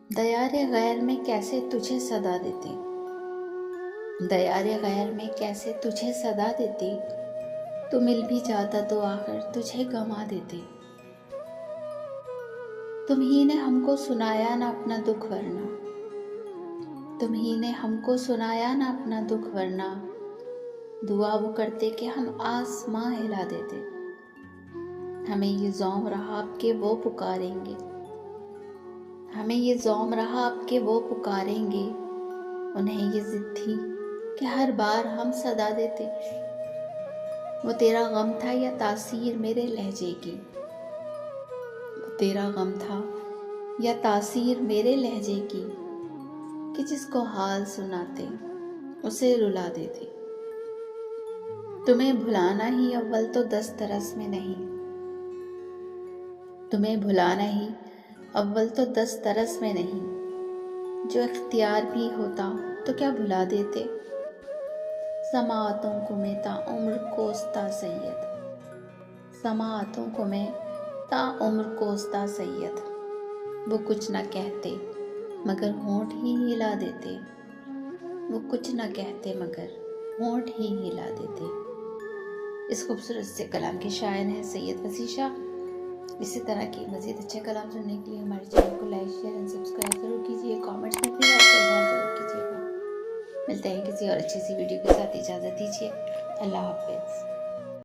दयारे गैर में कैसे तुझे सदा देती, दयारे गैर में कैसे तुझे सदा देती, तू मिल भी जाता तो आखिर तुझे गंवा देते। तुम ही ने हमको सुनाया ना अपना दुख वरना, तुम ही ने हमको सुनाया ना अपना दुख वरना, दुआ वो करते कि हम आसमां हिला देते। हमें ये ज़ौम रहा आपके वो पुकारेंगे, हमें ये ज़ौम रहा आपके वो पुकारेंगे। उन्हें ये ज़िद थी कि हर बार हम सदा देते। वो तेरा गम था या तासीर मेरे लहजे की, वो तेरा गम था या तासीर मेरे लहजे की, कि जिसको हाल सुनाते उसे रुला देते। तुम्हें भुलाना ही अव्वल तो दस्तरस में नहीं, तुम्हें भुलाना ही अव्वल तो दस्तरस में नहीं, जो इख्तियार भी होता तो क्या भुला देते। समाअतों को मैं ताउम्र कोसता सैयद, समाअतों को मैं ताउम्र कोसता सैयद। वो कुछ न कहते मगर होंठ ही हिला देते, वो कुछ न कहते मगर होंठ ही हिला देते। इस खूबसूरत से कलाम के शायर हैं सैयद वसी शाह। इसी तरह के मज़ीद अच्छे कलाम सुनने के लिए हमारे चैनल को लाइक शेयर एंड सब्सक्राइब ज़रूर कीजिए। कमेंट्स में भी आपका इज़हार ज़रूर कीजिएगा। मिलते हैं किसी और अच्छी सी वीडियो के साथ, इजाज़त दीजिए। अल्लाह हाफ़िज़।